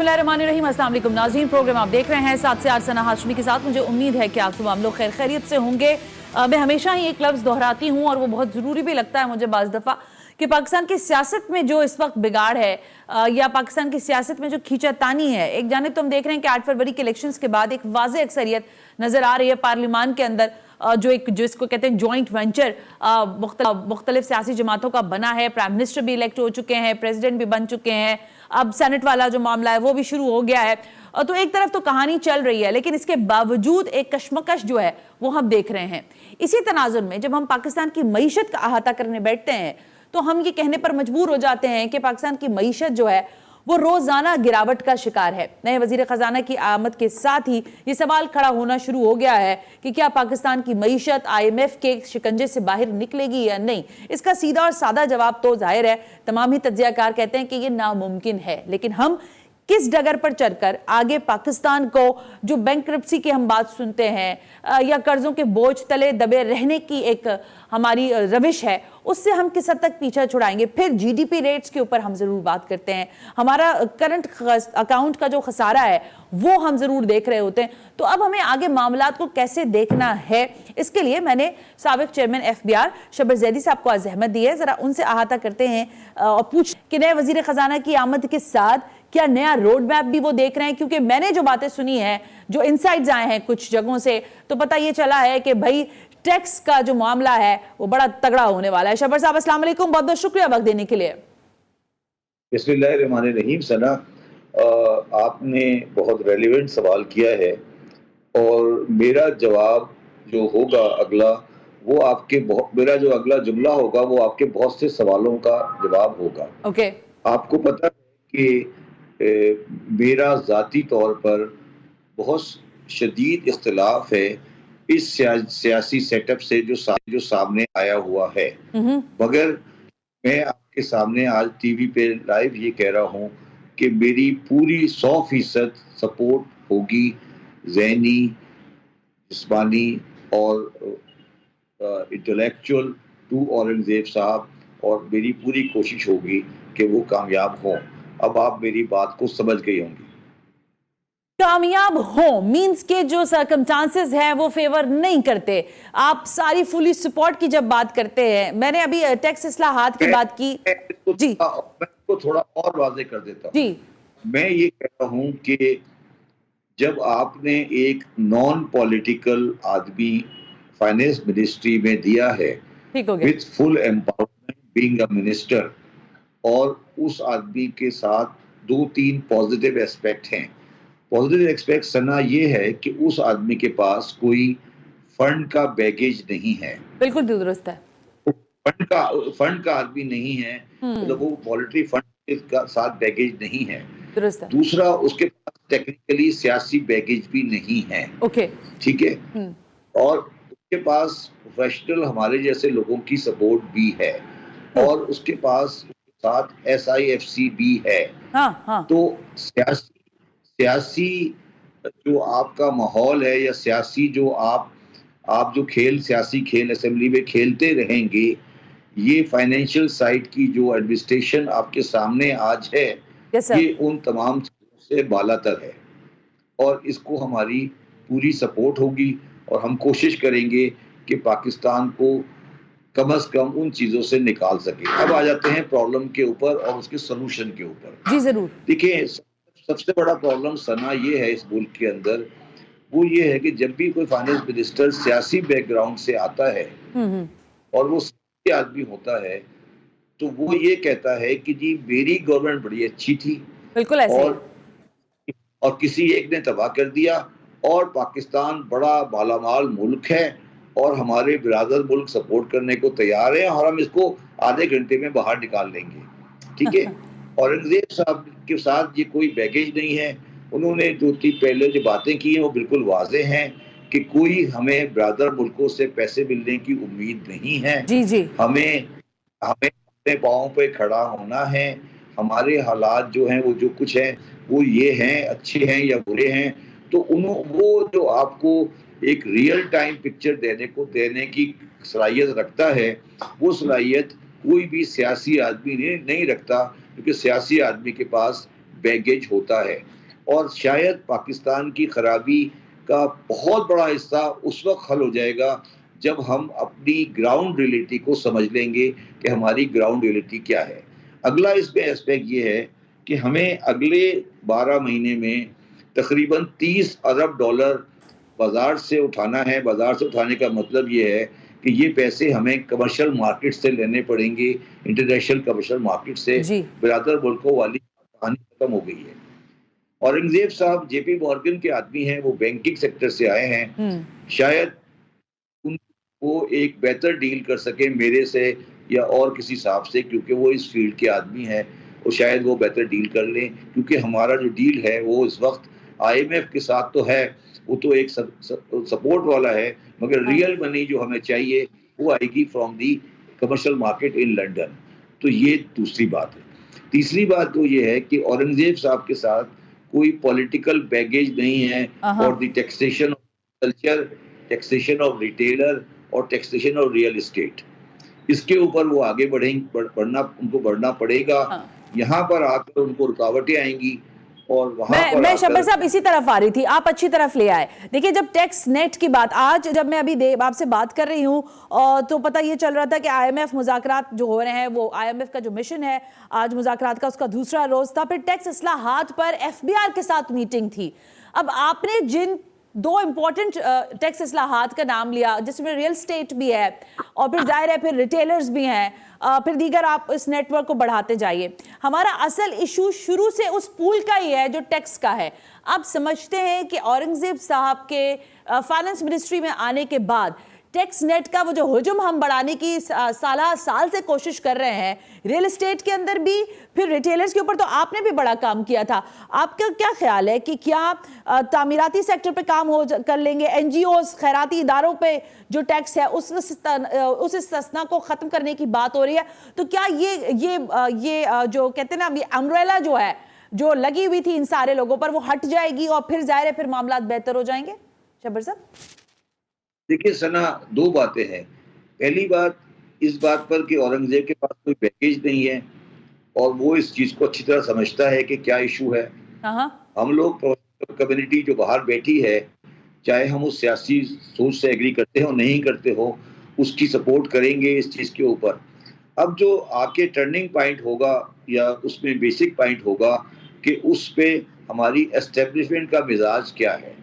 बिस्मिल्लाहिर्रहमानिर्रहीम। अस्सलाम वालेकुम नाज़रीन, प्रोग्राम आप देख रहे हैं 7 से 8 सना हाशमी के साथ। मुझे उम्मीद है कि आप तमाम लोग खैर खैरियत से होंगे। मैं हमेशा ही एक लफ्ज़ दोहराती हूँ और वो बहुत ज़रूरी भी लगता है मुझे बाज़ दफ़ा कि पाकिस्तान की सियासत में जो इस वक्त बिगाड़ है या पाकिस्तान की सियासत में जो खींचातानी है, एक जानिब तो हम देख रहे हैं कि 8 फरवरी के इलेक्शंस के बाद एक वाज़ेह अक्सरियत नज़र आ रही है पार्लियामान के अंदर, जो इसको कहते हैं जॉइंट वेंचर मुख्तलिफ सियासी जमातों का बना है। प्राइम मिनिस्टर भी इलेक्ट हो चुके हैं, प्रेसिडेंट भी बन चुके हैं, अब सेनेट वाला जो मामला है वो भी शुरू हो गया है। तो एक तरफ तो कहानी चल रही है, लेकिन इसके बावजूद एक कशमकश जो है वो हम देख रहे हैं। इसी तनाजुर में जब हम पाकिस्तान की मईशत का अहाता करने बैठते हैं तो हम ये कहने पर मजबूर हो जाते हैं कि पाकिस्तान की मईशत जो है वो रोजाना गिरावट का शिकार है। नए वजीर खजाना की आमद के साथ ही ये सवाल खड़ा होना शुरू हो गया है कि क्या पाकिस्तान की मईशत IMF के शिकंजे से बाहर निकलेगी या नहीं। इसका सीधा और सादा जवाब तो जाहिर है, तमाम ही तज्जियाकार कहते हैं कि ये नामुमकिन है। लेकिन हम किस डगर पर चढ़कर आगे पाकिस्तान को, जो बैंकरप्सी की हम बात सुनते हैं या कर्जों के बोझ तले दबे रहने की एक हमारी रविश है, उससे हम किस हद तक पीछा छुड़ाएंगे। फिर GDP रेट्स के ऊपर हम जरूर बात करते हैं, हमारा करंट अकाउंट का जो खसारा है वो हम जरूर देख रहे होते हैं। तो अब हमें आगे मामलात को कैसे देखना है, इसके लिए मैंने साबिक चेयरमैन FBR शब्बर जैदी साहब को आज जहमत दी है। जरा उनसे अहाता करते हैं और पूछ कि नए वजीर खजाना की आमद के साथ क्या नया रोड मैप भी वो देख रहे हैं, क्योंकि मैंने जो बातें सुनी है, जो इनसाइट्स आए हैं कुछ जगहों से, तो पता ये चला है कि भाई टैक्स का जो मामला है वो बड़ा तगड़ा होने वाला है। शब्बर साहब अस्सलाम वालेकुम, बहुत बहुत शुक्रिया वक्त देने के लिए। बिस्मिल्लाहिर्रहमानिर्रहीम। सना, आपने बहुत रेलिवेंट सवाल किया है और मेरा जवाब जो होगा अगला, वो मेरा जो अगला जुमला होगा वो आपके बहुत से सवालों का जवाब होगा। ओके। आपको पता है कि मेरा ज़ाती तौर पर बहुत शदीद इख्तिलाफ है इस सियासी सेटअप से जो सामने आया हुआ है, मगर मैं आपके सामने आज TV पे लाइव ये कह रहा हूँ कि मेरी पूरी 100% सपोर्ट होगी, ज़हनी, जिस्मानी और इंटेलेक्चुअल टू औरंगजेब साहब, और मेरी पूरी कोशिश होगी कि वो कामयाब हों। अब आप मेरी बात को समझ गई होंगी। कामयाब हो मींस के जो सर्कमस्टांसेस हैं वो फेवर नहीं करते। आप सारी फुली सपोर्ट की जब बात करते हैं, मैंने अभी टैक्स इस्लाहात की बात की जी, मैं इसको थोड़ा और वाज़ेह कर देता हूँ जी। मैं ये कह रहा हूँ कि जब आपने एक नॉन पॉलिटिकल आदमी फाइनेंस मिनिस्ट्री में दिया है with full empowerment being a minister, और उस आदमी के साथ 2-3 पॉजिटिव एस्पेक्ट हैं। पॉजिटिव एस्पेक्ट सना ये है कि उस आदमी के पास कोई फंड का बैगेज नहीं है। बिल्कुल दुरुस्त है। फंड का आदमी नहीं है, मतलब वो मॉनेटरी फंड का साथ बैगेज नहीं है। दूसरा, उसके पास टेक्निकली सियासी बैगेज भी नहीं है। ओके, ठीक है। और उसके पास प्रोफेशनल हमारे जैसे लोगों की सपोर्ट भी है, और उसके पास साथ SIFC भी है। हाँ। तो सियासी जो आपका माहौल है, या सियासी जो आप जो सियासी खेल असेंबली में खेलते रहेंगे, ये फाइनेंशियल साइड की जो एडमिनिस्ट्रेशन आपके सामने आज है, ये उन तमाम चीजों से बालातर है, और इसको हमारी पूरी सपोर्ट होगी, और हम कोशिश करेंगे कि पाकिस्तान को कम से कम उन चीजों से निकाल सके। अब आ जाते हैं प्रॉब्लम के ऊपर और उसके सोल्यूशन के ऊपर। जी जरूर। देखिए, सबसे बड़ा प्रॉब्लम सना ये है इस मुल्क के अंदर, वो ये है कि जब भी कोई फाइनेंस मिनिस्टर सियासी बैकग्राउंड से आता है और वो सियासी आदमी होता है, तो वो ये कहता है कि जी मेरी गवर्नमेंट बड़ी अच्छी थी, बिल्कुल ऐसे, और किसी एक ने तबाह कर दिया, और पाकिस्तान बड़ा मालामाल मुल्क है, और हमारे बिरादर मुल्क सपोर्ट करने को तैयार है, और हम इसको आधे घंटे में बाहर निकाल लेंगे। ठीक है। औरंगजेब साहब के साथ ये कोई बैगेज नहीं है। उन्होंने पहले जो बातें की हैं वो बिल्कुल वाज़ेह हैं कि कोई हमें बिरादर मुल्कों से पैसे मिलने की उम्मीद नहीं है। जी। हमें अपने पाँव पे खड़ा होना है। हमारे हालात जो हैं वो जो कुछ हैं वो ये हैं, अच्छे हैं या बुरे हैं, तो वो जो आपको एक रियल टाइम पिक्चर देने की सलाहियत रखता है, वो सलाहियत कोई भी सियासी आदमी नहीं रखता, क्योंकि सियासी आदमी के पास बैगेज होता है, और शायद पाकिस्तान की खराबी का बहुत बड़ा हिस्सा उस वक्त हल हो जाएगा जब हम अपनी ग्राउंड रियलिटी को समझ लेंगे कि हमारी ग्राउंड रियलिटी क्या है। अगला इसमें एस्पेक्ट ये है कि हमें अगले 12 महीने में तकरीबन 30 अरब डॉलर बाजार से उठाना है। बाजार से उठाने का मतलब ये है कि ये पैसे हमें कमर्शियल मार्केट से लेने पड़ेंगे, इंटरनेशनल कमर्शियल मार्केट से। बिरादर मुल्कों वाली कहानी खत्म हो गई है। औरंगजेब साहब जेपी मॉर्गन के आदमी हैं, वो बैंकिंग सेक्टर से आए हैं, शायद वो एक बेहतर डील कर सके मेरे से या और किसी साहब से, क्योंकि वो इस फील्ड के आदमी हैं, और शायद वो बेहतर डील कर लें, क्योंकि हमारा जो डील है वो इस वक्त IMF के साथ तो है, वो तो एक सपोर्ट वाला है, मगर रियल मनी जो हमें चाहिए वो आएगी from the commercial market in London. तो ये दूसरी बात है। तीसरी बात तो ये है कि औरंगजेब साहब के साथ कोई पॉलिटिकल बैगेज नहीं है, और the taxation of culture, taxation of retailer और टैक्सेशन ऑफ रियल एस्टेट, इसके ऊपर वो आगे उनको बढ़ना पड़ेगा। यहाँ पर आकर उनको रुकावटें आएंगी, और मैं शब्बर साहब इसी तरफ आ रही थी, आप अच्छी तरफ ले आए। देखिए, जब टैक्स नेट की बात, आज जब मैं अभी आपसे बात कर रही हूँ तो पता ये चल रहा था कि IMF मुज़ाकरात जो हो रहे हैं, वो IMF का जो मिशन है, आज मुज़ाकरात का उसका दूसरा रोज था। फिर टैक्स इस्लाहात पर FBR के साथ मीटिंग थी। अब आपने जिन 2 इंपॉर्टेंट टैक्स इस्लाहात का नाम लिया, जिसमें रियल एस्टेट भी है और फिर जाहिर है फिर रिटेलर्स भी हैं, फिर दीगर, आप इस नेटवर्क को बढ़ाते जाइए। हमारा असल इशू शुरू से उस पूल का ही है जो टैक्स का है। आप समझते हैं कि औरंगजेब साहब के फाइनेंस मिनिस्ट्री में आने के बाद टैक्स नेट का वो जो हुजूम हम बढ़ाने की साल से कोशिश कर रहे हैं, रियल एस्टेट के अंदर भी, फिर रिटेलर्स के ऊपर तो आपने भी बड़ा काम किया था। आपका क्या ख्याल है कि क्या तामीराती सेक्टर पे काम कर लेंगे, NGOs, खैराती इदारों पे जो टैक्स है उस इस्तिस्ना को खत्म करने की बात हो रही है, तो क्या ये जो कहते हैं ना, ये अम्ब्रेला जो है, जो लगी हुई थी इन सारे लोगों पर, वो हट जाएगी और फिर जाहिर है फिर मामला बेहतर हो जाएंगे? शब्बर साहब, देखिए सना, 2 बातें हैं। पहली बात इस बात पर कि औरंगजेब के पास कोई पैकेज नहीं है, और वो इस चीज को अच्छी तरह समझता है कि क्या इशू है। हम लोग कम्युनिटी जो बाहर बैठी है, चाहे हम उस सियासी सोच से एग्री करते हो नहीं करते हो, उसकी सपोर्ट करेंगे इस चीज के ऊपर। अब जो आके टर्निंग पॉइंट होगा या उसमें बेसिक पॉइंट होगा कि उस पे हमारी एस्टेब्लिशमेंट का मिजाज क्या है।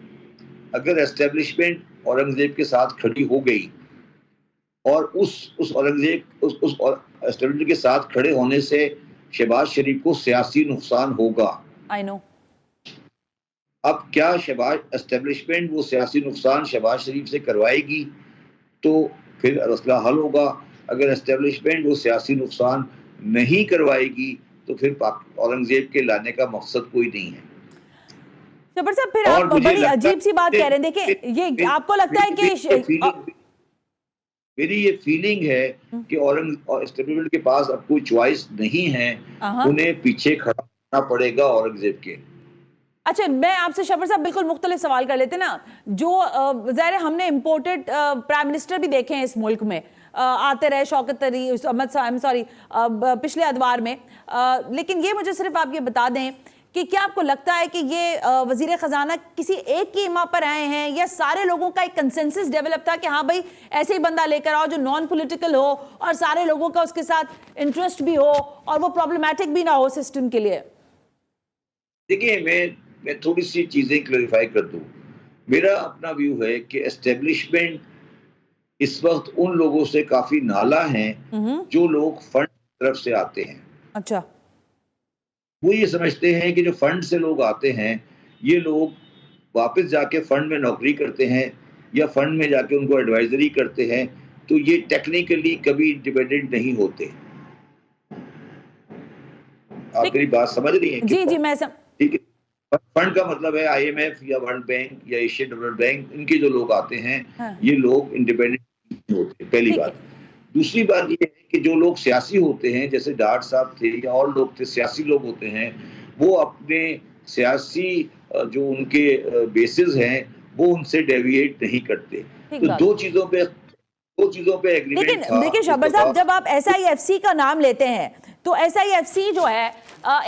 अगर एस्टेब्लिशमेंट औरंगजेब के साथ खड़ी हो गई, और उस एस्टेब्लिशमेंट के साथ खड़े होने से शहबाज शरीफ को सियासी नुकसान होगा। I know. अब क्या एस्टेब्लिशमेंट वो सियासी नुकसान शहबाज शरीफ से करवाएगी तो फिर मसला हल होगा। अगर एस्टेब्लिशमेंट वो सियासी नुकसान नहीं करवाएगी तो फिर औरंगजेब के लाने का मकसद कोई नहीं है। शब्बर साहब, फिर आप बड़ी अजीब सी बात कह रहे हैं। देखिए, ये आपको लगता है कि मेरी ये फीलिंग है कि एस्टेब्लिशमेंट के पास अब कोई चॉइस नहीं है, उन्हें पीछे खड़ा होना पड़ेगा औरंगजेब के। अच्छा, मैं आपसे शब्बर साहब बिल्कुल मुख्तलिफ सवाल कर लेते ना। जो ज़ाहिर है हमने इम्पोर्टेड प्राइम मिनिस्टर भी देखे हैं इस मुल्क में, आते रहे शौकत तरी, पिछले अदवार में, लेकिन ये मुझे सिर्फ आप ये बता दें कि क्या आपको लगता है कि ये वजीर खजाना किसी एक की इमा पर आए हैं, या सारे लोगों का एक कंसेंसस डेवलप था कि हाँ भाई ऐसे ही बंदा लेकर आओ जो नॉन पॉलिटिकल हो और सारे लोगों का उसके साथ इंटरेस्ट भी हो और वो प्रॉब्लमैटिक भी ना हो सिस्टम के लिए? देखिए, मैं थोड़ी सी चीजें क्लैरिफाई कर दूं। मेरा अपना व्यू है कि एस्टेब्लिशमेंट इस वक्त उन लोगों से काफी नाला हैं जो लोग फंड तरफ से आते हैं। अच्छा, वो ये समझते हैं कि जो फंड से लोग आते हैं, ये लोग वापस जाके फंड में नौकरी करते हैं या फंड में जाके उनको एडवाइजरी करते हैं, तो ये टेक्निकली कभी इंडिपेंडेंट नहीं होते। आप मेरी बात समझ रही हैं? जी, मैं ठीक है। फंड का मतलब है IMF या वर्ल्ड बैंक या एशियन डेवलपमेंट बैंक, इनके जो लोग आते हैं ये लोग इंडिपेंडेंट नहीं होते, पहली बात। दूसरी बात ये है कि जो लोग सियासी होते हैं, जैसे डाट साहब थे या और लोग थे, सियासी लोग होते हैं, वो अपने सियासी जो उनके बेसिस हैं वो उनसे डेविएट नहीं करते। तो दो चीजों पे एग्रीमेंट था। देखिए शब्बर साहब, जब आप SIFC का नाम लेते हैं, तो SIFC जो है,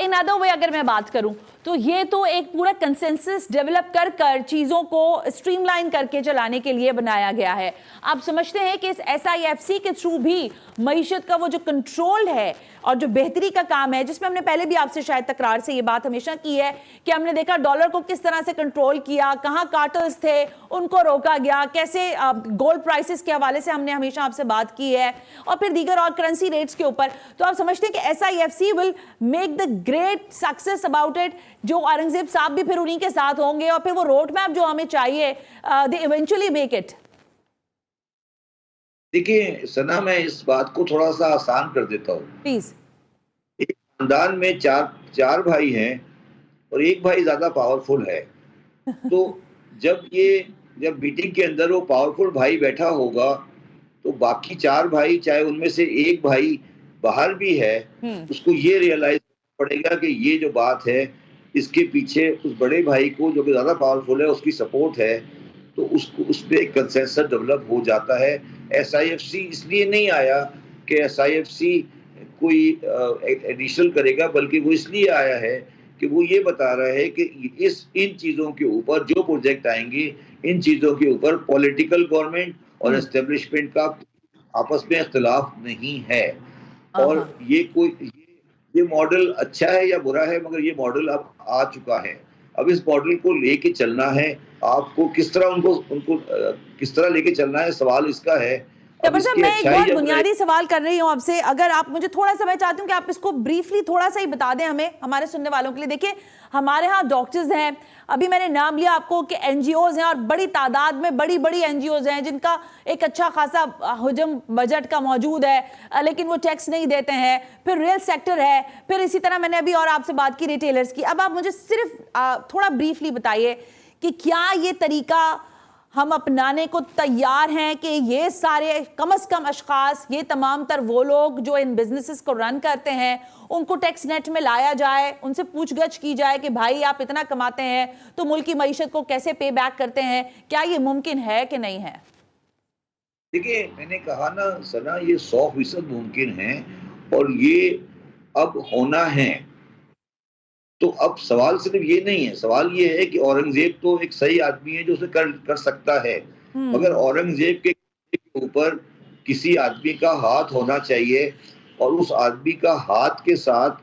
इन अदर वे अगर मैं बात करूं तो ये तो एक पूरा कंसेंसस डेवलप कर कर चीज़ों को स्ट्रीमलाइन करके चलाने के लिए बनाया गया है। आप समझते हैं कि इस SIFC के थ्रू भी मईशत का वो जो कंट्रोल है और जो बेहतरी का काम है, जिसमें हमने पहले भी आपसे शायद तकरार से ये बात हमेशा की है कि हमने देखा डॉलर को किस तरह से कंट्रोल किया, कहाँ कार्टल्स थे उनको रोका गया, कैसे गोल्ड प्राइसेस के हवाले से हमने हमेशा आपसे बात की है, और फिर दीगर और करेंसी रेट्स के ऊपर। तो आप समझते हैं कि SIFC will make the great success about it, जो औरंगजेब साहब भी फिर उन्हीं के साथ होंगे और फिर वो रोड मैप जो हमें चाहिए, दे इवेंचुअली मेक इट। देखिए सना, मैं इस बात को थोड़ा सा आसान कर देता हूँ। प्लीज। एक खानदान में चार भाई हैं और एक भाई ज्यादा पावरफुल है। तो जब मीटिंग के अंदर वो पावरफुल भाई बैठा होगा तो बाकी चार भाई, चाहे उनमें से एक भाई बाहर भी है, उसको ये रियलाइज पड़ेगा कि ये जो बात है इसके पीछे उस बड़े भाई को जो कि ज्यादा पावरफुल है उसकी सपोर्ट है, तो उसको उस पर एक कंसेंसस डेवलप हो जाता है। SIFC इसलिए नहीं आया कि SIFC कोई एडिशनल करेगा, बल्कि वो इसलिए आया है कि वो ये बता रहा है कि इन चीजों के ऊपर जो प्रोजेक्ट आएंगे, इन चीजों के ऊपर पॉलिटिकल गवर्नमेंट और एस्टेब्लिशमेंट का आपस में इख्तिलाफ नहीं है। और ये मॉडल अच्छा है या बुरा है, मगर ये मॉडल अब आ चुका है। अब इस मॉडल को लेके चलना है, आपको किस तरह उनको किस तरह लेके चलना है, सवाल इसका है। मैं एक बहुत बुनियादी सवाल कर रही हूँ आपसे, अगर आप मुझे थोड़ा सा, मैं चाहती हूँ कि आप इसको ब्रीफली थोड़ा सा ही बता दें हमें, हमारे सुनने वालों के लिए। देखिए हमारे यहाँ डॉक्टर्स हैं, अभी मैंने नाम लिया आपको कि NGOs हैं, और बड़ी तादाद में बड़ी बड़ी NGOs हैं जिनका एक अच्छा खासा हुजम बजट का मौजूद है, लेकिन वो टैक्स नहीं देते हैं। फिर रियल सेक्टर है, फिर इसी तरह मैंने अभी और आपसे बात की रिटेलर्स की। अब आप मुझे सिर्फ थोड़ा ब्रीफली बताइए कि क्या ये तरीका हम अपनाने को तैयार हैं कि ये सारे कम से कम अशखास, ये तमाम तर वो लोग जो इन बिजनेसेस को रन करते हैं, उनको टैक्स नेट में लाया जाए, उनसे पूछगछ की जाए कि भाई आप इतना कमाते हैं तो मुल्क की मईशत को कैसे पे बैक करते हैं, क्या ये मुमकिन है कि नहीं है? देखिए मैंने कहा ना सना, ये 100% मुमकिन है और ये अब होना है। तो अब सवाल सिर्फ ये नहीं है, सवाल ये है कि औरंगजेब तो एक सही आदमी है जो उसे कर सकता है, मगर औरंगजेब के ऊपर किसी आदमी का हाथ होना चाहिए, और उस आदमी का हाथ के साथ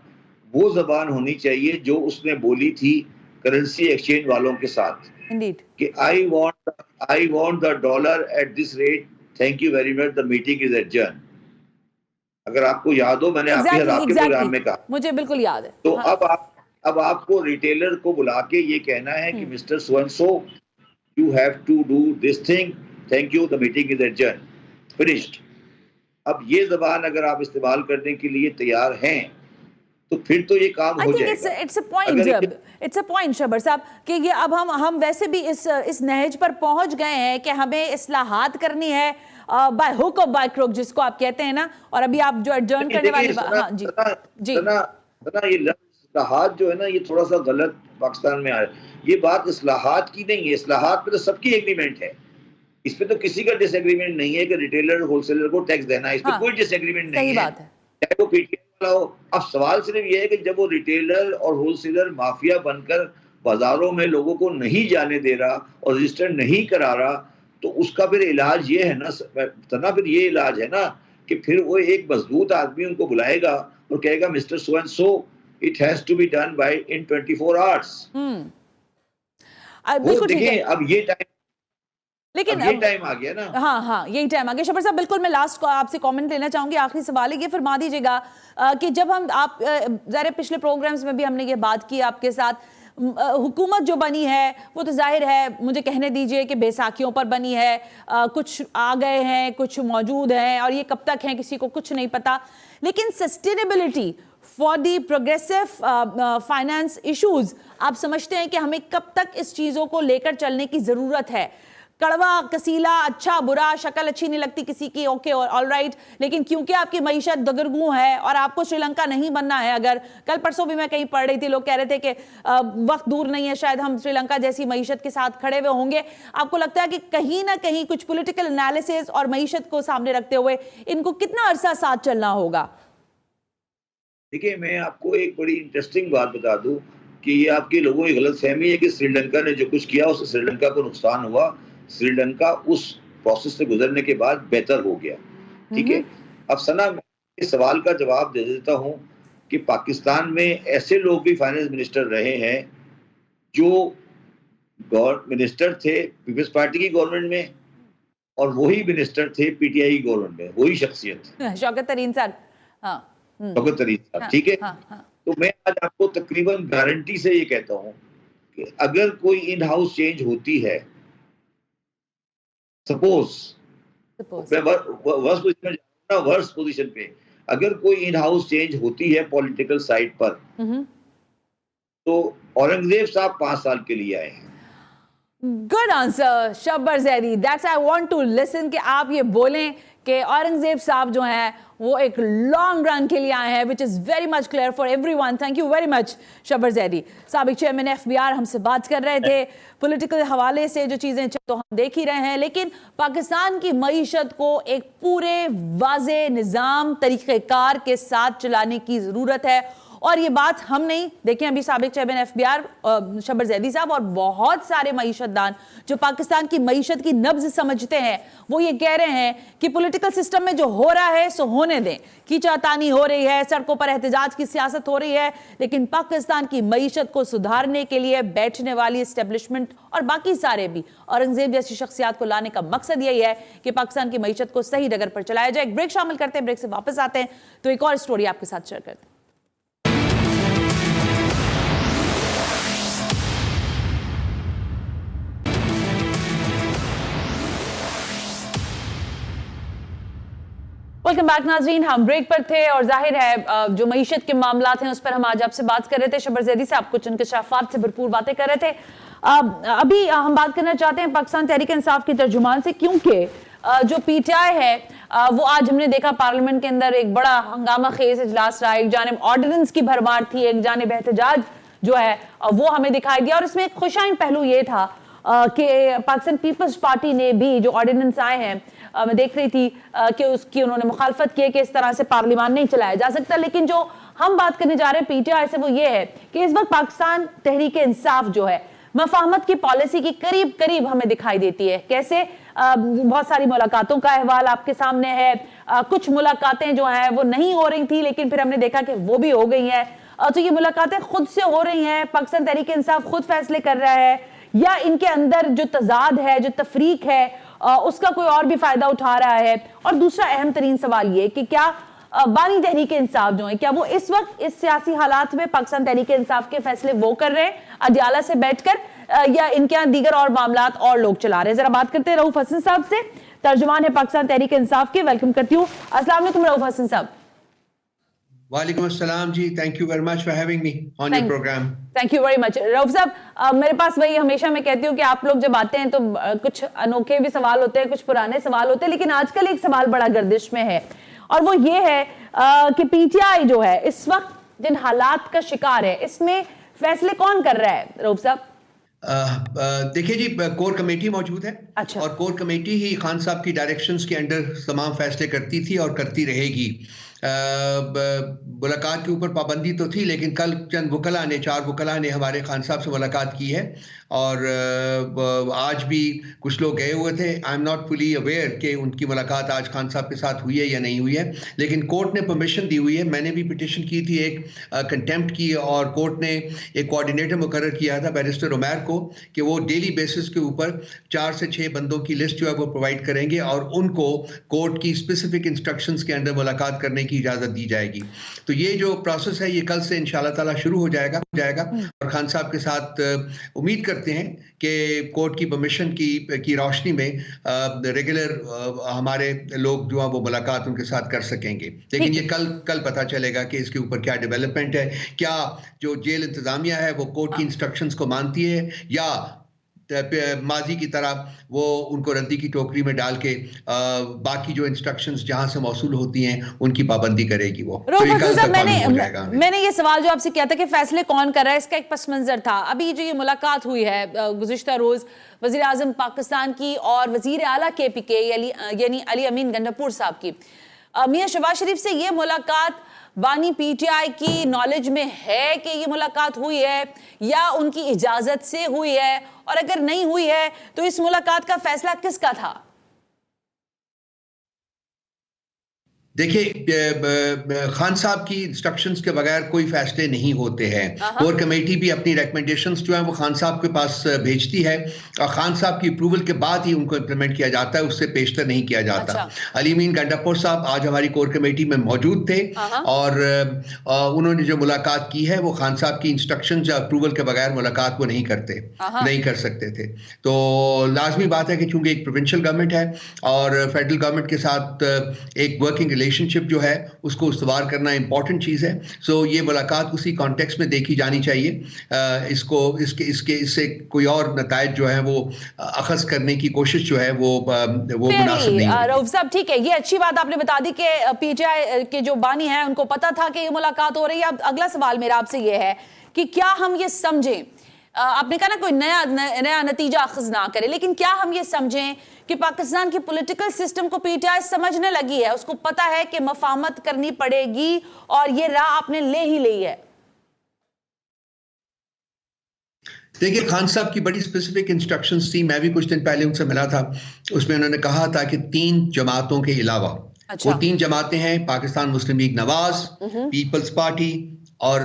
वो जबान होनी चाहिए जो उसने बोली थी करेंसी एक्सचेंज वालों के साथ। Indeed. कि I want the dollar at this rate, thank you very much, the meeting is adjourn. अगर आपको याद हो, मैंने आपके प्रोग्राम में कहा, मुझे बिल्कुल याद है। तो अब आपको रिटेलर को बुला के ये कहना है कि mister so and so, you have to do this thing, thank you, the meeting is adjourn, finished. अब ये जबान अगर आप इस्तेमाल करने के लिए तैयार हैं तो फिर तो ये काम हो जाएगा। इट्स अ पॉइंट शबर साहब कि ये अब हम वैसे भी इस नहज पर पहुंच गए हैं कि हमें इस्लाहात करनी है बाय हुक और बाय क्रुक, जिसको आप कहते हैं ना, और अभी आप जो एडजर्न करने वाली बात, हाँ जी जी, ये इस्लाहात जो है ना, ये थोड़ा सा गलत पाकिस्तान में आ रहा है। ये बात इस्लाहात की नहीं है, इस्लाहात पे तो सबकी एग्रीमेंट है, इस पे तो किसी का डिसएग्रीमेंट नहीं है कि रिटेलर होलसेलर को टैक्स देना है, इस पे कोई डिसएग्रीमेंट नहीं है, चाहे वो पीटीआई वाला हो। अब सवाल सिर्फ ये है कि जब वो रिटेलर और होलसेलर माफिया बनकर बाजारों में लोगों को नहीं जाने दे रहा और रजिस्टर नहीं करा रहा, तो उसका फिर इलाज ये है ना, फिर ये इलाज है ना कि फिर वो एक मजबूत आदमी उनको बुलाएगा और कहेगा mister so and so, it has to be done by in 24 hours. देखिए अब ये टाइम, लेकिन ये टाइम आ गया ना। हाँ यही टाइम आ गया। शबर साहब बिल्कुल, मैं लास्ट आपसे कमेंट लेना चाहूंगी, आखिरी सवाल है, ये फरमा दीजिएगा कि जब हम आप ज़ाहिर पिछले प्रोग्राम्स में भी हमने ये बात की आपके साथ, हुकूमत जो बनी है वो तो जाहिर है, मुझे कहने दीजिए कि बैसाखियों पर बनी है, कुछ आ गए हैं, कुछ मौजूद हैं, और ये कब तक हैं किसी को कुछ नहीं पता, लेकिन sustainability for the progressive finance issues, आप समझते हैं कि हमें कब तक इस चीज़ों को लेकर चलने की ज़रूरत है? कड़वा कसीला, अच्छा बुरा, शक्ल अच्छी नहीं लगती किसी की, ओके ऑल राइट, लेकिन क्योंकि आपकी मईशत दगरगू है और आपको श्रीलंका नहीं बनना है, अगर कल परसों भी मैं कहीं पढ़ रही थी, लोग कह रहे थे कि वक्त दूर नहीं है, शायद हम श्रीलंका जैसी मईशत के साथ खड़े हुए होंगे, आपको लगता है कि कहीं ना कहीं कुछ पॉलिटिकल एनालिसिस और मईशत को सामने रखते हुए इनको कितना अरसा साथ चलना होगा? देखिए, मैं आपको एक बड़ी इंटरेस्टिंग बात बता दूं कि ये आपके लोगों की गलतफहमी है कि श्रीलंका ने जो कुछ किया उससे श्रीलंका को नुकसान हुआ। श्रीलंका उस प्रोसेस से गुजरने के बाद बेहतर हो गया। ठीक है। अब सना, मैं इस सवाल का जवाब दे देता हूं कि पाकिस्तान में ऐसे लोग भी फाइनेंस मिनिस्टर रहे हैं जो मिनिस्टर थे पीपल्स पार्टी की गवर्नमेंट में, और वही मिनिस्टर थे पीटीआई की गवर्नमेंट में, वही शख्सियत शौकत तरीन सर। हाँ। शौकत तरीन साहब। ठीक है। तो मैं आज आपको तकरीबन गारंटी से ये कहता हूं कि अगर कोई इन हाउस चेंज होती है, सपोज मैं वर्स्ट पोजीशन पे, अगर कोई इन हाउस चेंज होती है पॉलिटिकल साइड पर, तो औरंगजेब साहब 5 साल के लिए आए हैं। Good answer Shabbar Zaidi, that's I want to listen कि आप ये बोलें कि औरंगजेब साहब जो हैं वो एक लॉन्ग रन के लिए आए हैं, which is very much clear for everyone. Thank you very much Shabbar Zaidi. साबिक चेयरमैन एफबीआर हमसे बात कर रहे थे। पॉलिटिकल हवाले से जो चीज़ें तो हम देख ही रहे हैं, लेकिन पाकिस्तान की मईशत को एक पूरे वाज़े निज़ाम तरीक़ेकार के साथ चलाने की ज़रूरत है। और ये बात हम नहीं देखें, अभी साबिक चेयरमैन एफबीआर शब्बर जैदी साहब और बहुत सारे मईशतदान जो पाकिस्तान की मईशत की नब्ज समझते हैं, वो ये कह रहे हैं कि पॉलिटिकल सिस्टम में जो हो रहा है सो होने दें। खींचातानी हो रही है, सड़कों पर एहतजाज की सियासत हो रही है, लेकिन पाकिस्तान की मईशत को सुधारने के लिए बैठने वाली एस्टेब्लिशमेंट और बाकी सारे भी औरंगजेब जैसी शख्सियात को लाने का मकसद यही है कि पाकिस्तान की मईशत को सही डगर पर चलाया जाए। एक ब्रेक शामिल करते हैं, ब्रेक से वापस आते हैं तो एक और स्टोरी आपके साथ शेयर करते हैं। वेलकम बैक नाजरीन, हम ब्रेक पर थे और जाहिर है जो मईशत के मामला हैं उस पर हम आज आपसे बात कर रहे थे। शब्बर जैदी साहब कुछ इंकशाफात से भरपूर बातें कर रहे थे। अभी हम बात करना चाहते हैं पाकिस्तान तहरीक इंसाफ की तर्जुमान से, क्योंकि जो पीटीआई है वो आज हमने देखा पार्लियामेंट के अंदर एक बड़ा हंगामा खेज इजलास रहा। एक जानिब ऑर्डिनेंस की भरमार थी, एक जानिब एहतजाज जो है वो हमें दिखाई दिया, और इसमें एक खुशाइन पहलू ये था कि पाकिस्तान पीपल्स पार्टी ने भी जो ऑर्डिनेंस आए हैं, मैं देख रही थी कि उसकी उन्होंने मुखालफत की कि इस तरह से पार्लियामान नहीं चलाया जा सकता। लेकिन जो हम बात करने जा रहे हैं पीटीआई से वो ये है कि इस वक्त पाकिस्तान तहरीक इंसाफ जो है मफाहमत की पॉलिसी की करीब करीब हमें दिखाई देती है। कैसे? बहुत सारी मुलाकातों का अहवाल आपके सामने है। कुछ मुलाकातें जो हैं वो नहीं हो रही थी, लेकिन फिर हमने देखा कि वो भी हो गई हैं। तो ये मुलाकातें खुद से हो रही हैं, पाकिस्तान तहरीक इंसाफ खुद फैसले कर रहा है, या इनके अंदर जो तजाद है, जो तफरीक है, उसका कोई और भी फायदा उठा रहा है? और दूसरा अहम तरीन सवाल ये कि क्या बानी तहरीक इंसाफ जो है, क्या वो इस वक्त इस सियासी हालात में पाकिस्तान तहरीक इंसाफ के फैसले वो कर रहे हैं अदियाला से बैठकर, या इनके यहाँ दीगर और मामलात और लोग चला रहे हैं? जरा बात करते हैं रऊफ हसन साहब से, तर्जुमान है पाकिस्तान तहरीक इंसाफ के। वेलकम करती हूँ। अस्सलाम वालेकुम रऊफ हसन साहब। वालेकुम अस्सलाम जी, thank you very much for having me on your programme. Thank you very much Rauf sahab. मेरे पास वही हमेशा मैं कहती हूँ कि आप लोग जब आते हैं तो कुछ अनोखे भी सवाल होते हैं, कुछ पुराने सवाल होते हैं, लेकिन आजकल एक सवाल बड़ा गर्दिश में है और वो ये है कि पीटीआई जो है इस वक्त जिन हालात का शिकार है, इसमें फैसले कौन कर रहा है रऊफ साहब? देखिए जी, कोर कमेटी मौजूद है। अच्छा। और कोर कमेटी ही खान साहब की डायरेक्शंस के अंडर तमाम फैसले करती थी और करती रहेगी। मुलाकात के ऊपर पाबंदी तो थी, लेकिन कल चंद वकला ने, 4 वकला ने हमारे खान साहब से मुलाकात की है और आज भी कुछ लोग गए हुए थे। I am not fully aware कि उनकी मुलाकात आज खान साहब के साथ हुई है या नहीं हुई है, लेकिन कोर्ट ने परमिशन दी हुई है। मैंने भी पिटिशन की थी एक कंटेम्प्ट की, और कोर्ट ने एक कोऑर्डिनेटर मुकर्रर किया था बैरिस्टर उमैर को कि वो डेली बेसिस के ऊपर 4 से 6 बंदों की लिस्ट जो है वो प्रोवाइड करेंगे और उनको कोर्ट की स्पेसिफिक इंस्ट्रक्शंस के अंदर मुलाकात करने की इजाज़त दी जाएगी। तो ये जो प्रोसेस है ये कल से इंशाल्लाह ताला शुरू हो जाएगा और खान साहब के साथ उम्मीद करते हैं कि कोर्ट की परमिशन की रोशनी में रेगुलर हमारे लोग जो है वो मुलाकात उनके साथ कर सकेंगे। लेकिन ये कल पता चलेगा कि इसके ऊपर क्या डेवलपमेंट है, क्या जो जेल इंतजामिया है वो कोर्ट की इंस्ट्रक्शंस को मानती है या माजी की तरह वो उनको रद्दी की टोकरी में डाल के बाकी जो इंस्ट्रक्शंस जहां से मौसूल होती हैं उनकी पाबंदी करेगी वो। तो ये कल तक मालूम हो जाएगा। मैंने ये सवाल जो आपसे किया था कि फैसले कौन कर रहा है, इसका एक पस मंजर था। अभी जो ये मुलाकात हुई है गुज़िश्ता रोज वज़ीर आज़म पाकिस्तान की और वज़ीर आला KPK यानी अली अमीन गंडापुर साहब की, मियां शहबाज शरीफ से ये मुलाकात बानी पीटीआई की नॉलेज में है कि ये मुलाकात हुई है या उनकी इजाजत से हुई है, और अगर नहीं हुई है तो इस मुलाकात का फैसला किसका था? देखिए, खान साहब की इंस्ट्रक्शंस के बगैर कोई फैसले नहीं होते हैं। कोर कमेटी भी अपनी रिकमेंडेशंस जो है वो खान साहब के पास भेजती है और खान साहब की अप्रूवल के बाद ही उनको इम्प्लीमेंट किया जाता है, उससे पेशतर नहीं किया जाता। अच्छा। अलीमीन गंडापुर साहब आज हमारी कोर कमेटी में मौजूद थे और उन्होंने जो मुलाकात की है वो खान साहब की इंस्ट्रक्शन या अप्रूवल के बगैर मुलाकात वो नहीं करते, नहीं कर सकते थे। तो लाजमी बात है कि चूंकि एक प्रोविंशियल गवर्नमेंट है और फेडरल गवर्नमेंट के साथ एक वर्किंग रिलेशनशिप जो है उसको उस्तवार करना इंपॉर्टेंट चीज है। सो ये मुलाकात उसी कॉन्टेक्स्ट में देखी जानी चाहिए। इससे कोई और नतायज जो है वो अखज़ करने की कोशिश जो है वो मुनासिब नहीं है। रऊफ साहब ठीक है, ये अच्छी बात आपने बता दी कि पीटीआई के जो बानी है उनको पता था कि ये मुलाकात हो रही है। अब अगला सवाल मेरा आपसे ये है कि क्या हम ये समझें, आपने कहा ना कोई नया नतीजा अखज़ ना करे, लेकिन क्या हम ये समझें कि पाकिस्तान की पॉलिटिकल सिस्टम को पीटीआई समझने लगी है, उसको पता है कि मफामत करनी पड़ेगी और ये राह आपने ले ही ली है? देखिए, खान साहब की बड़ी स्पेसिफिक इंस्ट्रक्शंस थी, मैं भी कुछ दिन पहले उनसे मिला था। उसमें उन्होंने कहा था कि 3 जमातों के अलावा, अच्छा। वो 3 जमातें हैं, पाकिस्तान मुस्लिम लीग नवाज, पीपल्स पार्टी और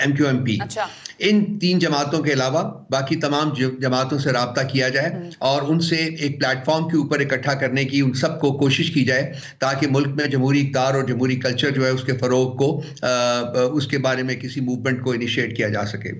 MQMP। अच्छा। इन 3 जमातों के अलावा बाकी तमाम जमातों से राब्ता किया जाए और उनसे एक प्लेटफॉर्म के ऊपर इकट्ठा करने की उन सबको कोशिश की जाए ताकि मुल्क में जमहूरी इक़्तिदार और जमहूरी कल्चर जो है उसके फ़रोग़ को उसके बारे में किसी मूवमेंट को इनिशिएट किया जा सके।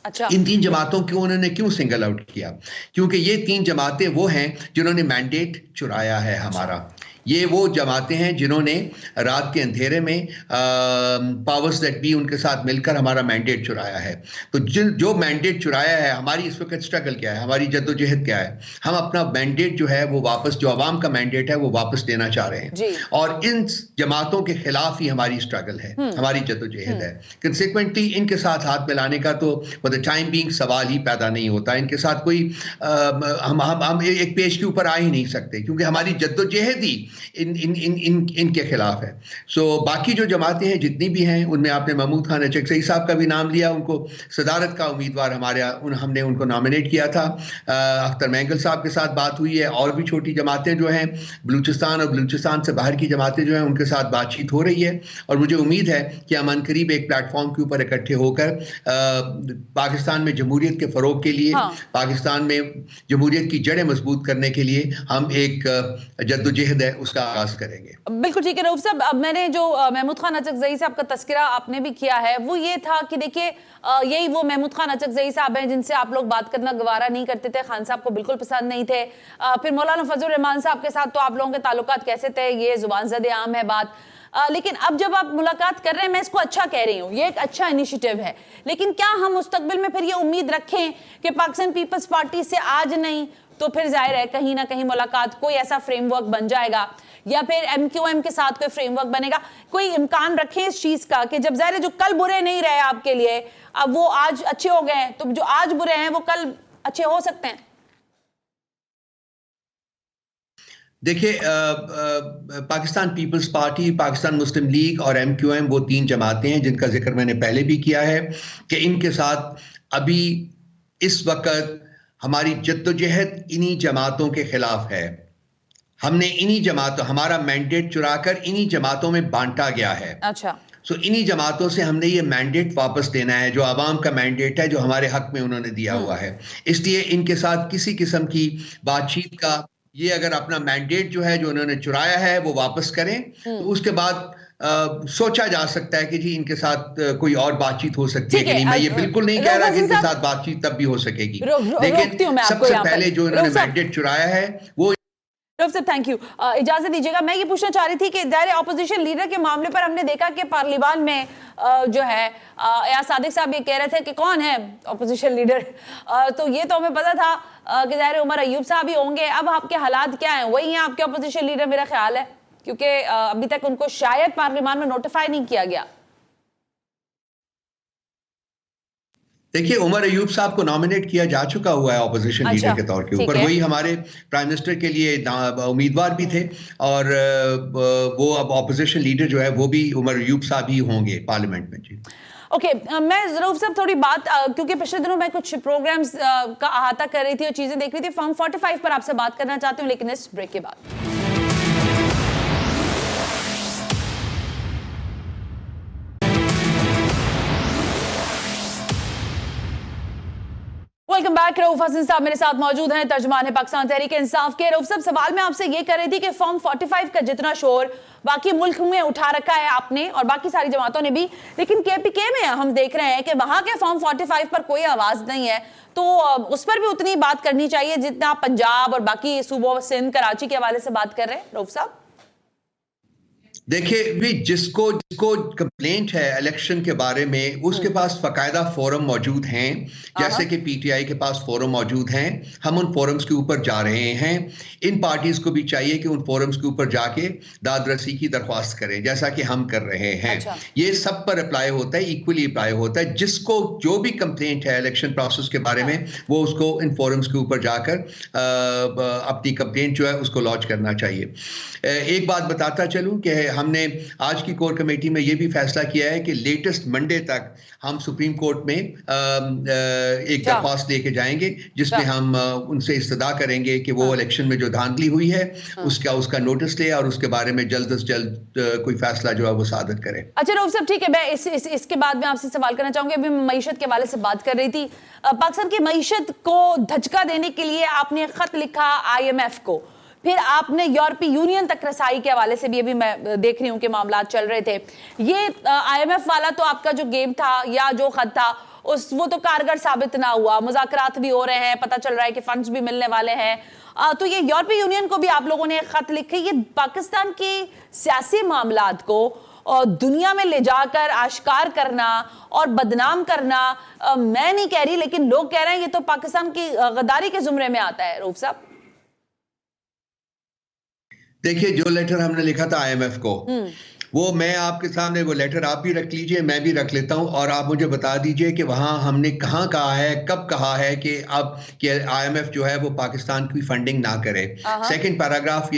अच्छा। इन 3 जमातों को उन्होंने क्यों सिंगल आउट किया? क्योंकि ये 3 जमातें वो हैं जिन्होंने मैंडेट चुराया है हमारा। ये वो जमातें हैं जिन्होंने रात के अंधेरे में पावर्स दैट बी उनके साथ मिलकर हमारा मैंडेट चुराया है। तो जो मैंडेट चुराया है, हमारी इस वक्त स्ट्रगल क्या है, हमारी जद्दोजहद क्या है? हम अपना मैंडेट जो है वो वापस, जो अवाम का मैंडेट है वो वापस लेना चाह रहे हैं और इन जमातों के खिलाफ ही हमारी स्ट्रगल है, हमारी जद्दोजहद है। कंसिक्वेंटली इनके साथ हाथ मिलाने का तो फॉर द टाइम बीइंग सवाल ही पैदा नहीं होता। इनके साथ कोई हम एक पेज के ऊपर आ ही नहीं सकते क्योंकि हमारी जद्दोजहद ही इनके खिलाफ है। सो बाकी जो जमातें हैं जितनी भी हैं उनमें आपने महमूद खान अचकज़ई साहब का भी नाम लिया, उनको सदारत का उम्मीदवार हमने उनको नॉमिनेट किया था। अख्तर मैंगल साहब के साथ बात हुई है और भी छोटी जमातें जो हैं बलूचिस्तान और बलूचिस्तान से बाहर की जमातें जो हैं उनके साथ बातचीत हो रही है और मुझे उम्मीद है कि हम अनकरीब एक प्लेटफॉर्म के ऊपर इकट्ठे होकर पाकिस्तान में जमहूरियत के फ़रोग़ के लिए, पाकिस्तान में जमहूरियत की जड़ें मजबूत करने के लिए हम एक जद्दोजहद है उसका आगाज करेंगे। बिल्कुल ठीक है रऊफ साहब। अब मैंने जो महमूद खान अचकज़ई साहब का तस्करा आपने भी किया है वो ये था कि देखिए यही वो महमूद खान अचकज़ई साहब हैं जिनसे आप लोग बात करना गवारा नहीं करते थे, खान साहब को बिल्कुल पसंद नहीं थे। फिर मौलाना फजल रहमान साहब के साथ तो आप लोगों के ताल्लुकात कैसे थे ये जुबान ज़दे आम है बात। लेकिन अब जब आप मुलाकात कर रहे हैं, मैं इसको अच्छा कह रही हूँ, ये एक अच्छा इनिशिएटिव है, लेकिन क्या हम मुस्तकबिल में फिर ये उम्मीद रखें कि पाकिस्तान पीपल्स पार्टी से आज नहीं तो फिर जाहिर है कहीं ना कहीं मुलाकात कोई ऐसा फ्रेमवर्क बन जाएगा या फिर MQM के साथ कोई फ्रेमवर्क बनेगा? कोई इम्कान रखें इस चीज का कि जब जाहिर है जो कल बुरे नहीं रहे आपके लिए अब वो आज अच्छे हो गए हैं, तो जो आज बुरे हैं वो कल अच्छे हो सकते हैं? देखिए, पाकिस्तान पीपल्स पार्टी, पाकिस्तान मुस्लिम लीग और MQM वो 3 जमातें हैं जिनका जिक्र मैंने पहले भी किया है कि इनके साथ अभी इस वक्त हमारी जद्दोजहद इन्हीं जमातों के खिलाफ है। हमने इन्हीं जमातों, हमारा मैंडेट चुराकर इन्हीं जमातों में बांटा गया है। अच्छा। सो इन्हीं जमातों से हमने ये मैंडेट वापस लेना है जो आवाम का मैंडेट है जो हमारे हक में उन्होंने दिया हुआ है। इसलिए इनके साथ किसी किस्म की बातचीत का, ये अगर अपना मैंडेट जो है जो उन्होंने चुराया है वो वापस करें तो उसके बाद सोचा जा सकता है कि जी इनके साथ कोई और बातचीत हो सकती है कि नहीं। मैं ये बिल्कुल नहीं कह रहा कि इनके साथ बातचीत तब भी हो सकेगी, लेकिन सबसे पहले जो इन्होंने मैंडेट चुराया है वो। थैंक यू, इजाजत दीजिएगा। मैं ये पूछना चाह रही थी कि दायरे ऑपोजिशन लीडर के मामले पर हमने देखा कि पार्लियामान में जो है या सादिक साहब ये कह रहे थे कि कौन है ऑपोजिशन लीडर, तो ये तो हमें पता था कि दायरे उमर अयूब साहब ही होंगे। अब आपके हालात क्या हैं? वही हैं आपके ऑपोजिशन लीडर मेरा ख्याल है, क्योंकि अभी तक उनको शायद पार्लियामान में नोटिफाई नहीं किया गया। देखिए, उमर अयूब साहब को नॉमिनेट किया जा चुका हुआ है ऑपोजिशन अच्छा, लीडर के तौर के ठीक ऊपर। है। वही हमारे प्राइम मिनिस्टर के लिए उम्मीदवार भी थे, और वो अब ऑपोजिशन लीडर जो है वो भी उमर अयूब साहब ही होंगे पार्लियामेंट में। जी ओके, मैं जरूर सब थोड़ी बात क्योंकि पिछले दिनों मैं कुछ प्रोग्राम्स का अहाता कर रही थी और चीजें देख रही थी, फॉर्म 45 पर आपसे बात करना चाहती हूँ, लेकिन इस ब्रेक के बाद। Welcome back. रऊफ हसन साहब मेरे साथ मौजूद हैं, तर्जुमान है पाकिस्तान तहरीक इंसाफ के। रऊफ साहब, सवाल मैं आपसे ये कर रही थी कि फॉर्म 45 का जितना शोर बाकी मुल्क में उठा रखा है आपने और बाकी सारी जमातों ने भी, लेकिन केपीके में हम देख रहे हैं कि वहां के फॉर्म 45 पर कोई आवाज नहीं है, तो उस पर भी उतनी बात करनी चाहिए जितना पंजाब और बाकी सूबों, सिंध, कराची के हवाले से बात कर रहे हैं। रऊफ साहब, देखिए भी, जिसको कंप्लेंट है इलेक्शन के बारे में, उसके पास बाकायदा फोरम मौजूद हैं, जैसे कि पीटीआई के पास फोरम मौजूद हैं। हम उन फोरम्स के ऊपर जा रहे हैं। इन पार्टीज को भी चाहिए कि उन फोरम्स के ऊपर जाके दादरसी की दरख्वास्त करें, जैसा कि हम कर रहे हैं। अच्छा। ये सब पर अप्लाई होता है, इक्वली अप्लाई होता है। जिसको जो भी कंप्लेंट है इलेक्शन प्रोसेस के बारे में, वो उसको इन फोरम्स के ऊपर जाकर अपनी कंप्लेंट जो है उसको लॉन्च करना चाहिए। एक बात बताता चलूं कि हमने आज की कोर कमेटी में यह भी फैसला किया है कि लेटेस्ट मंडे तक हम सुप्रीम कोर्ट में एक दरख्वास्त लेके जाएंगे, जिसमें हम उनसे इस्तदा करेंगे कि वो इलेक्शन में जो धांधली हुई है उसका नोटिस ले और उसके बारे में जल्द से जल्द कोई फैसला जो है वो सादर करे। अच्छा रऊफ साहब, ठीक है, मैं इसके बाद में आपसे सवाल करना चाहूंगी। अभी मैं मईशत के हवाले से बात कर रही थी। पाकिस्तान की मईशत को धचका देने के लिए आपने खत लिखा IMF को, फिर आपने यूरोपीय यूनियन तक रसाई के हवाले से भी अभी मैं देख रही हूं कि मामला चल रहे थे। ये IMF वाला तो आपका जो गेम था या जो खत था वो तो कारगर साबित ना हुआ। मुज़ाकरात भी हो रहे हैं, पता चल रहा है कि फंड्स भी मिलने वाले हैं। तो ये यूरोपीय यूनियन को भी आप लोगों ने खत लिखे। ये पाकिस्तान की सियासी मामलात को और दुनिया में ले जाकर आश्कार करना और बदनाम करना, मैं नहीं कह रही, लेकिन लोग कह रहे हैं ये तो पाकिस्तान की गद्दारी के जुमरे में आता है। रऊफ साहब, देखिए, जो लेटर हमने लिखा था IMF को, वो मैं आपके सामने, वो लेटर आप भी रख लीजिए, मैं भी रख लेता हूं, और आप मुझे बता दीजिए कि वहां हमने कहां कहा है, कब कहा है कि अब कि IMF जो है वो पाकिस्तान की फंडिंग ना करे। सेकंड पैराग्राफ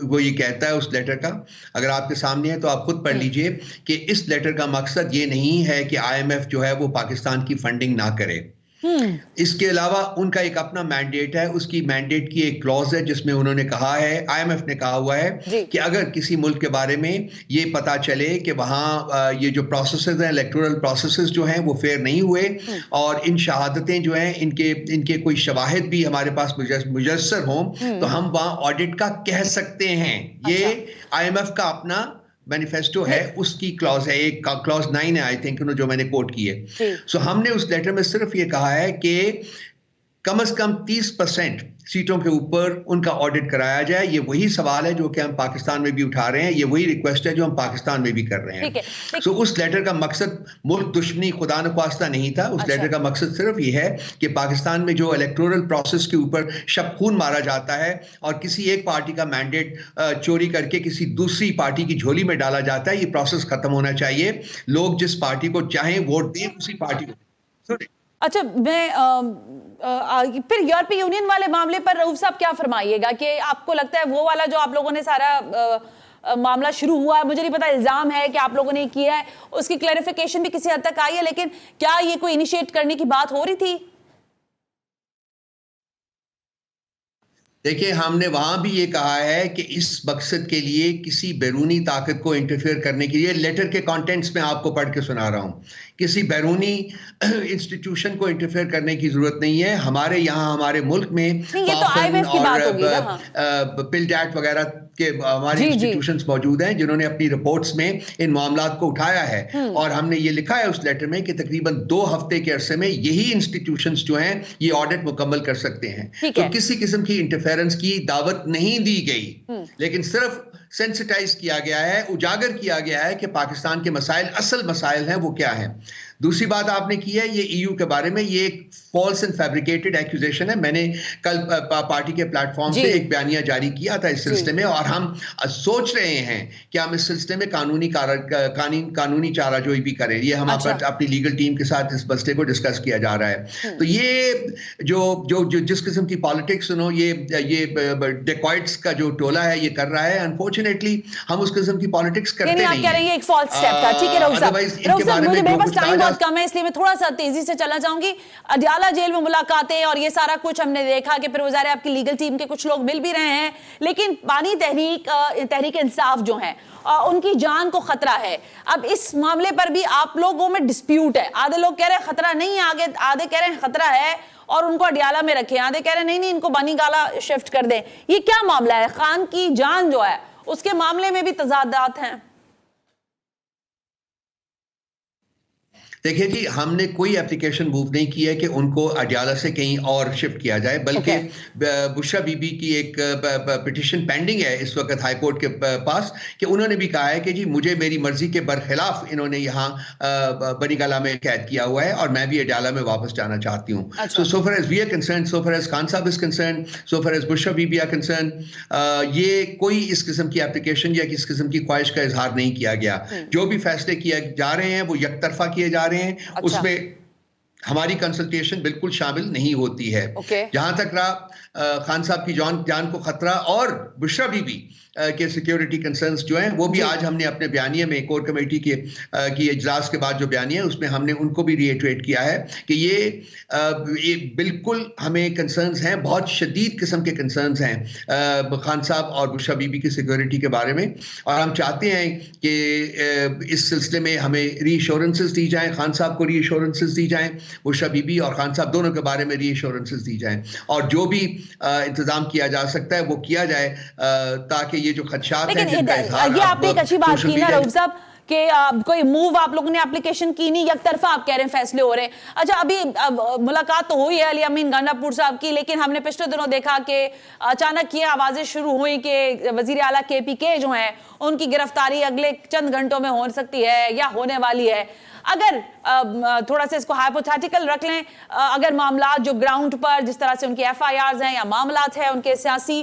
वो ये कहता है उस लेटर का, अगर आपके सामने है तो आप खुद पढ़ लीजिए कि इस लेटर का मकसद ये नहीं है कि IMF जो है वो पाकिस्तान की फंडिंग ना करे। इसके अलावा उनका एक अपना मैंडेट है, उसकी मैंडेट की एक क्लॉज है जिसमें उन्होंने कहा है, IMF ने कहा हुआ है कि अगर किसी मुल्क के बारे में ये पता चले कि वहाँ ये जो प्रोसेसेस हैं, इलेक्टोरल प्रोसेसेस जो हैं वो फेयर नहीं हुए और इन शहादतें जो हैं इनके कोई शवाहिद भी हमारे पास मुयस्सर हों, तो हम वहाँ ऑडिट का कह सकते हैं। ये IMF का अपना मैनिफेस्टो है, उसकी क्लॉज है, एक क्लॉज 9 है आई थिंक, जो मैंने कोट की है। सो हमने उस लेटर में सिर्फ ये कहा है कि कम से कम 30% सीटों के ऊपर उनका ऑडिट कराया जाए। ये वही सवाल है जो कि हम पाकिस्तान में भी उठा रहे हैं, ये वही रिक्वेस्ट है जो हम पाकिस्तान में भी कर रहे हैं। सो उस लेटर का मकसद मुल्क दुश्मनी खुदा न ख्वास्ता नहीं था। उस लेटर का मकसद सिर्फ ये है कि पाकिस्तान में जो इलेक्टोरल प्रोसेस के ऊपर शब खून मारा जाता है और किसी एक पार्टी का मैंडेट चोरी करके किसी दूसरी पार्टी की झोली में डाला जाता है, ये प्रोसेस खत्म होना चाहिए। लोग जिस पार्टी को चाहें वोट दें उसी पार्टी को। अच्छा, मैं फिर यूरोपीय यूनियन वाले मामले पर रऊफ साहब क्या फरमाइएगा कि आपको लगता है वो वाला जो आप लोगों ने सारा मामला शुरू हुआ है, मुझे नहीं पता इल्जाम है कि आप लोगों ने किया है, उसकी क्लैरिफिकेशन भी किसी हद तक आई है, लेकिन क्या ये कोई इनिशिएट करने की बात हो रही थी? देखिए, हमने वहां भी ये कहा है कि इस मकसद के लिए किसी बैरूनी ताकत को इंटरफेयर करने के लिए, लेटर के कंटेंट्स में आपको पढ़ के सुना रहा हूं, किसी बैरूनी इंस्टीट्यूशन को इंटरफेयर करने की जरूरत नहीं है। हमारे यहाँ हमारे मुल्क में पिलडैट वगैरह के हमारे इंस्टीट्यूशंस मौजूद हैं जिन्होंने अपनी रिपोर्ट्स में इन मामलात को उठाया है, और हमने ये लिखा है उस लेटर में कि तकरीबन 2 हफ्ते के अरसे में यही इंस्टीट्यूशंस जो हैं ये ऑडिट मुकम्मल कर सकते हैं। तो किसी किस्म की इंटरफेरेंस की दावत नहीं दी गई, लेकिन सिर्फ सेंसिटाइज किया गया है, उजागर किया गया है कि पाकिस्तान के मसाइल, असल मसाइल हैं वो क्या हैं। दूसरी बात आपने की है ये ईयू के बारे में, ये एक फॉल्स एंड फैब्रिकेटेड एक्यूजेशन है। मैंने कल पार्टी के प्लेटफॉर्म से एक बयानिया जारी किया था इस सिलसिले में, और हम सोच रहे हैं कि हम इस सिलसिले में कानूनी चाराजोई भी करें। ये हम अपनी लीगल टीम के साथ इस मसले को डिस्कस किया जा रहा है। तो ये जो जिस किस्म की पॉलिटिक्स ये डेकॉइट्स का जो टोला है ये कर रहा है, अनफॉर्चुनेटली हम उस किस्म की पॉलिटिक्स करते नहीं। आप कह रहे हैं एक फॉल्स स्टेप था। ठीक है रऊफ साहब, मुझे मेरे पास टाइम बहुत कम है, इसलिए मैं थोड़ा सा तेजी से चलना चाहूंगी। अडियाला जेल में मुलाकातें और ये सारा कुछ हमने देखा कि फिर वज़ारे आपकी लीगल टीम के कुछ लोग मिल भी रहे हैं, लेकिन पानी तहरीक इंसाफ जो है उनकी जान को खतरा है। अब इस मामले पर भी आप लोगों में डिस्प्यूट है। आधे लोग कह रहे हैं खतरा नहीं है, आधे कह रहे हैं खतरा है और उनको अडियाला में रखें, आधे कह रहे हैं नहीं इनको बनीगाला शिफ्ट कर दें। ये क्या मामला है? खान की जान जो है उसके मामले में भी तजादात हैं। देखिए जी, हमने कोई एप्लीकेशन मूव नहीं की है कि उनको अडियाला से कहीं और शिफ्ट किया जाए, बल्कि बुशरा बीबी की एक पिटिशन पेंडिंग है इस वक्त हाई कोर्ट के पास कि उन्होंने भी कहा है कि जी मुझे मेरी मर्जी के बरखिलाफ इन्होंने यहाँ बनीगाला में कैद किया हुआ है और मैं भी अडियाला में वापस जाना चाहती हूँ। So far as we are concern, so far as Khan sahab is concern, so far as Bushra Bibi are concern, ये कोई इस किस्म की एप्लीकेशन या किस किस्म की ख्वाहिश का इजहार नहीं किया गया। जो भी फैसले किए जा रहे हैं वो यकतरफा किए जा रहे हैं, उसमें हमारी कंसल्टेशन बिल्कुल शामिल नहीं होती है। जहां तक रहा खान साहब की जान को खतरा और बुशरा बीबी के सिक्योरिटी कंसर्न्स जो हैं, वो भी आज हमने अपने बयानिए में कोर कमेटी की इजलास के बाद जो बयानिया है उसमें हमने उनको भी रिएटरेट किया है कि ये बिल्कुल हमें कंसर्न्स हैं, बहुत शदीद किस्म के कंसर्न्स हैं खान साहब और बुशरा बीबी की सिक्योरिटी के बारे में, और हम चाहते हैं कि इस सिलसिले में हमें रीअश्योरेंसेस दी जाएं, खान साहब को रीअश्योरेंसेस दी जाएं, बुशरा बीबी और खान साहब दोनों के बारे में रीअश्योरेंसेस दी जाएं, और जो भी इंतजाम किया जा सकता है वो किया जाए ताकि ये जो खदशात हैं जिनका इज़हार ये आपने एक अच्छी बात की ना रऊफ साहब कि कोई मूव आप लोगों ने एप्लीकेशन की नहीं, एक तरफा आप कह रहे हैं फैसले हो रहे हैं। अच्छा, अभी मुलाकात तो हुई है अली अमीन गांडापुर साहब की, लेकिन हमने पिछले दिनों देखा कि अचानक ये आवाजें शुरू हुई कि वजीर आला KPK जो हैं उनकी गिरफ्तारी अगले चंद घंटों में हो सकती है या होने वाली है। अगर थोड़ा सा इसको हाइपोथेटिकल रख लें, अगर मामला जो ग्राउंड पर जिस तरह से उनके FIRs हैं या मामलात है उनके सियासी,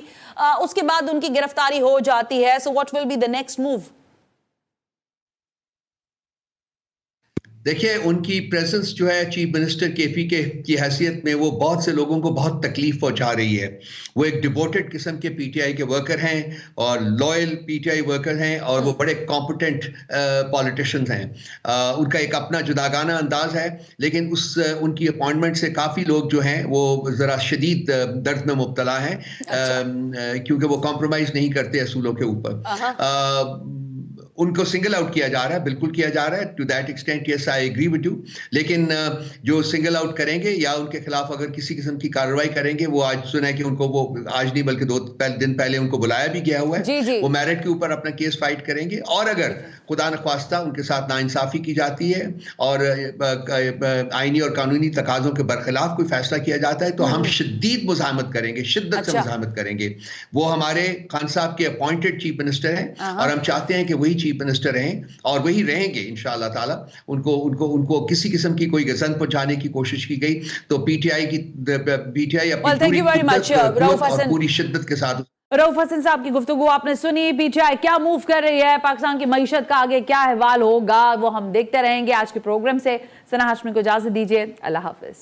उसके बाद उनकी गिरफ्तारी हो जाती है, so what will be the next move? देखिए, उनकी प्रेजेंस जो है चीफ मिनिस्टर KPK की हैसियत में वो बहुत से लोगों को बहुत तकलीफ पहुंचा रही है। वो एक डिवोटेड किस्म के PTI के वर्कर हैं और लॉयल PTI वर्कर हैं और वो बड़े कॉम्पिटेंट पॉलिटिशियंस हैं। उनका एक अपना जुदागाना अंदाज है, लेकिन उनकी अपॉइंटमेंट से काफ़ी लोग जो हैं वो ज़रा शदीद दर्द में मुब्तला हैं, क्योंकि वो कॉम्प्रोमाइज़ नहीं करते असूलों के ऊपर। उनको सिंगल आउट किया जा रहा है, बिल्कुल किया जा रहा है, to that extent yes I agree with you, लेकिन जो सिंगल आउट करेंगे या उनके खिलाफ अगर किसी किस्म की कार्रवाई करेंगे, वो आज सुना है कि उनको वो आज नहीं बल्कि 2 दिन पहले उनको बुलाया भी गया हुआ है। वो मेरिट के ऊपर अपना केस फाइट करेंगे, और अगर खुदा न ख्वास्ता उनके साथ नाइंसाफी की जाती है और आईनी और कानूनी तकाज़ों के बरखिलाफ कोई फैसला किया जाता है तो हम शदीद मुज़ाहमत करेंगे, शिद्दत से मुज़ाहमत करेंगे। वो हमारे खान साहब के अपॉइंटेड चीफ मिनिस्टर हैं और हम चाहते हैं कि वही चीफ मिनिस्टर रहें और वही रहेंगे इंशाअल्लाह ताला। उनको किसी किस्म की कोई गज़न पहुंचाने की कोशिश की गई तो PTI पूरी शिद्दत के साथ। रऊफ हसन साहब की गुफ्तगू आपने सुनी। PTI क्या मूव कर रही है, पाकिस्तान की मईशत का आगे क्या अहवाल होगा वो हम देखते रहेंगे। आज के प्रोग्राम से सना हाशमी को इजाजत दीजिए। अल्लाह हाफिज।